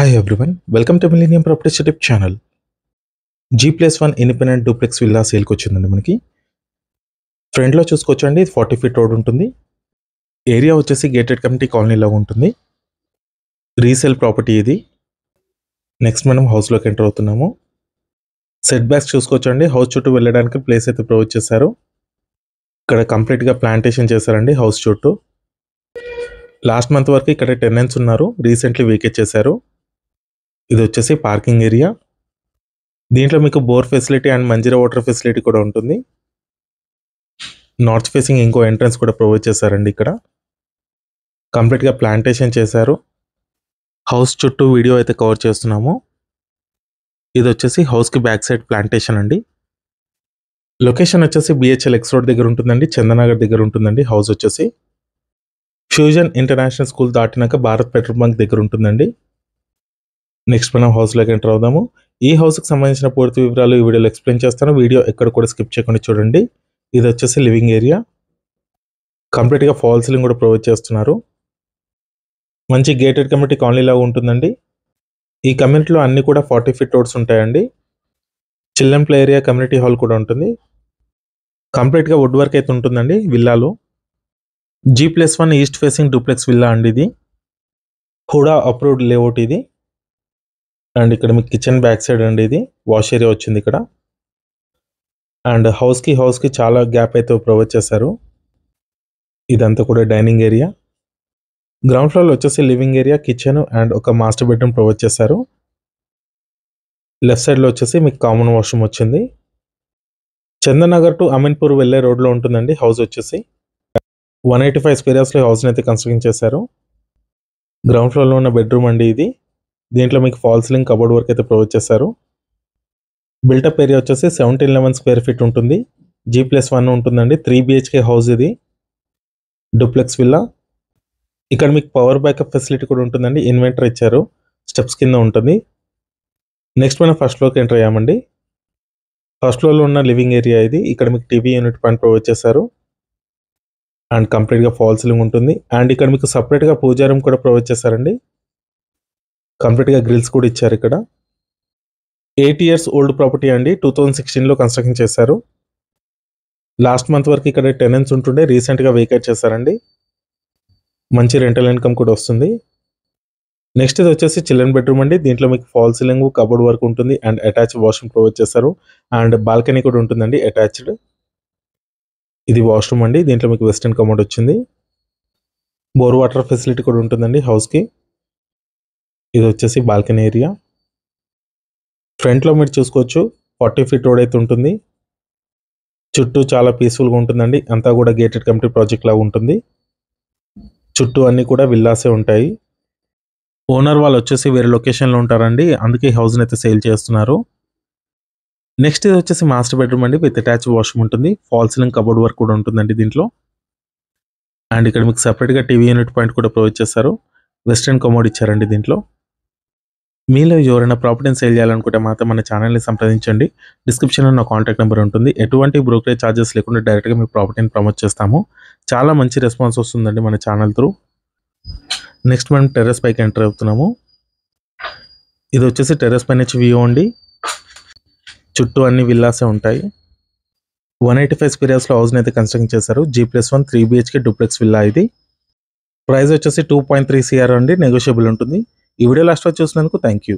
Hi everyone, welcome to Millennium Properties YouTube channel. G+1 independent duplex villa సేల్కి వచ్చిందండి. మనకి ఫ్రంట్లో చూసుకోవచ్చండి, 40 ఫీట్ రోడ్ ఉంటుంది. ఏరియా వచ్చేసి గేటెడ్ కమ్యూనిటీ కాలనీ లాగా ఉంటుంది. రీసేల్ ప్రాపర్టీ ఇది. నెక్స్ట్ మనం హౌస్లోకి ఎంటర్ అవుతున్నాము. సెట్ బ్యాక్స్ చూసుకోవచ్చండి, హౌస్ చుట్టూ వెళ్ళడానికి ప్లేస్ అయితే ప్రొవైడ్ చేశారు. ఇక్కడ కంప్లీట్గా ప్లాంటేషన్ చేశారండి హౌస్ చుట్టూ. లాస్ట్ మంత్ వరకు ఇక్కడ టెనెంట్స్ ఉన్నారు, రీసెంట్లీ వేకేట్ చేశారు. ఇది వచ్చేసి పార్కింగ్ ఏరియా. దీంట్లో మీకు bore facility and Manjira water facility కూడా ఉంటుంది. నార్త్ ఫేసింగ్ ఇంకో ఎంట్రన్స్ కూడా ప్రొవైడ్ చేశారండి. ఇక్కడ కంప్లీట్గా ప్లాంటేషన్ చేశారు. హౌస్ చుట్టూ వీడియో అయితే కవర్ చేస్తున్నాము. ఇది వచ్చేసి హౌస్కి బ్యాక్ సైడ్ ప్లాంటేషన్ అండి. లొకేషన్ వచ్చేసి BHL X రోడ్ దగ్గర ఉంటుందండి, చందనగర్ దగ్గర ఉంటుందండి. హౌస్ వచ్చేసి ఫ్యూజన్ ఇంటర్నేషనల్ స్కూల్ దాటినాక భారత్ పెట్రోల్ బంక్ దగ్గర ఉంటుందండి. నెక్స్ట్ మనం హౌస్లోకి ఎంటర్ అవుదాము. ఈ హౌస్కి సంబంధించిన పూర్తి వివరాలు ఈ వీడియోలో ఎక్స్ప్లెయిన్ చేస్తాను. వీడియో ఎక్కడ కూడా స్కిప్ చేయకుండా చూడండి. ఇది వచ్చేసి లివింగ్ ఏరియా. కంప్లీట్గా ఫాల్ సీలింగ్ కూడా ప్రొవైడ్ చేస్తున్నారు. మంచి గేటెడ్ కమ్యూనిటీ కాలనీ లాగా ఉంటుందండి. ఈ కమ్యూనిటీలో అన్ని కూడా 40 ఫీట్ రోడ్స్ ఉంటాయండి. Children play area, community hall కూడా ఉంటుంది. కంప్లీట్గా వుడ్ వర్క్ అయితే ఉంటుందండి విల్లాలో. G+1 east facing duplex villa అండి ఇది. హుడా అప్రూవ్డ్ లేఅవుట్ ఇది. అండ్ ఇక్కడ మీకు కిచెన్ బ్యాక్ సైడ్ అండి, ఇది వాష్ ఏరియా వచ్చింది ఇక్కడ. అండ్ హౌస్కి చాలా గ్యాప్ అయితే ప్రొవైడ్ చేశారు. ఇదంతా కూడా డైనింగ్ ఏరియా. గ్రౌండ్ ఫ్లోర్లో వచ్చేసి లివింగ్ ఏరియా, కిచెన్ అండ్ ఒక మాస్టర్ బెడ్రూమ్ ప్రొవైడ్ చేశారు. లెఫ్ట్ సైడ్లో వచ్చేసి మీకు కామన్ వాష్రూమ్ వచ్చింది. చందనగర్ టు అమీన్పూర్ వెళ్ళే రోడ్లో ఉంటుందండి హౌస్ వచ్చేసి. 185 స్క్వేర్ యార్డ్స్లో హౌస్ని అయితే కన్స్ట్రక్షన్ చేశారు. గ్రౌండ్ ఫ్లోర్లో ఉన్న బెడ్రూమ్ అండి ఇది. దీంట్లో మీకు ఫాల్ సీలింగ్, కబోర్డ్ వర్క్ అయితే ప్రొవైడ్ చేశారు. బిల్టప్ ఏరియా వచ్చేసి 1711 స్క్వేర్ ఫీట్ ఉంటుంది. G+1 ఉంటుందండి. 3 BHK హౌస్ ఇది, డూప్లెక్స్ విల్లా. ఇక్కడ మీకు పవర్ బ్యాకప్ ఫెసిలిటీ కూడా ఉంటుందండి. ఇన్వెంటర్ ఇచ్చారు, స్టెప్స్ కింద ఉంటుంది. నెక్స్ట్ మనం ఫస్ట్ ఫ్లోర్కి ఎంటర్ అయ్యామండి. ఫస్ట్ ఫ్లోర్లో ఉన్న లివింగ్ ఏరియా ఇది. ఇక్కడ మీకు టీవీ యూనిట్ పాయింట్ ప్రొవైడ్ చేశారు. అండ్ కంప్లీట్గా ఫాల్ సీలింగ్ ఉంటుంది. అండ్ ఇక్కడ మీకు సపరేట్గా పూజా రూమ్ కూడా ప్రొవైడ్ చేశారండి. కంప్లీట్గా గ్రిల్స్ కూడా ఇచ్చారు ఇక్కడ. 8 ఇయర్స్ ఓల్డ్ ప్రాపర్టీ అండి. 2016లో కన్స్ట్రక్షన్ చేశారు. లాస్ట్ మంత్ వరకు ఇక్కడ టెనెంట్స్ ఉంటుండే, రీసెంట్గా వేకేట్ చేశారండి. మంచి రెంటల్ ఇన్కమ్ కూడా వస్తుంది. నెక్స్ట్ ఇది వచ్చేసి చిల్డ్రన్ బెడ్రూమ్ అండి. దీంట్లో మీకు ఫాల్ సీలింగ్, కబోర్డ్ వర్క్ ఉంటుంది అండ్ అటాచ్ వాష్రూమ్ ప్రొవైడ్ చేశారు. అండ్ బాల్కనీ కూడా ఉంటుందండి అటాచ్డ్. ఇది వాష్రూమ్ అండి. దీంట్లో మీకు వెస్టర్న్ కమోడ్ వచ్చింది. బోర్ వాటర్ ఫెసిలిటీ కూడా ఉంటుందండి హౌస్కి. ఇది వచ్చేసి బాల్కనీ ఏరియా. ఫ్రంట్లో మీరు చూసుకోవచ్చు, 40 ఫీట్ రోడ్ అయితే ఉంటుంది. చుట్టూ చాలా పీస్ఫుల్గా ఉంటుందండి. అంతా కూడా గేటెడ్ కమ్యూనిటీ ప్రాజెక్ట్ లాగా ఉంటుంది. చుట్టూ అన్నీ కూడా విల్లాసే ఉంటాయి. ఓనర్ వాళ్ళు వచ్చేసి వేరే లొకేషన్లో ఉంటారండి, అందుకే ఈ హౌస్ని అయితే సేల్ చేస్తున్నారు. నెక్స్ట్ ఇది వచ్చేసి మాస్టర్ బెడ్రూమ్ అండి, విత్ అటాచ్ వాష్రూమ్ ఉంటుంది. ఫాల్ సీలింగ్, కబోర్డ్ వర్క్ కూడా ఉంటుందండి దీంట్లో. అండ్ ఇక్కడ మీకు సపరేట్గా టీవీ యూనిట్ పాయింట్ కూడా ప్రొవైడ్ చేశారు. వెస్టర్న్ కమోడ్ ఇచ్చారండి దీంట్లో. మీలో ఎవరైనా ప్రాపర్టీని సేల్ చేయాలనుకుంటే మాత్రం మన ఛానల్ని సంప్రదించండి. డిస్క్రిప్షన్లో నా కాంటాక్ట్ నెంబర్ ఉంటుంది. ఎటువంటి బ్రోకరేజ్ ఛార్జెస్ లేకుండా డైరెక్ట్గా మీ ప్రాపర్టీని ప్రమోట్ చేస్తాము. చాలా మంచి రెస్పాన్స్ వస్తుందండి మన ఛానల్ త్రూ. నెక్స్ట్ మనం టెర్రస్ పైకి ఎంటర్ అవుతున్నాము. ఇది వచ్చేసి టెర్రస్ పై నుంచి వ్యూ అండి. చుట్టూ అన్ని విల్లాసే ఉంటాయి. 185 స్క్వేర్ యార్డ్స్లో హౌస్ని అయితే కన్స్ట్రక్షన్ చేశారు. G+1 3 BHK డూప్లెక్స్ విల్లా ఇది. ప్రైస్ వచ్చేసి 2.3 CR అండి, నెగోషియబుల్ ఉంటుంది. ఈ వీడియో లాస్ట్ వరకు చూసినందుకు థ్యాంక్ యూ.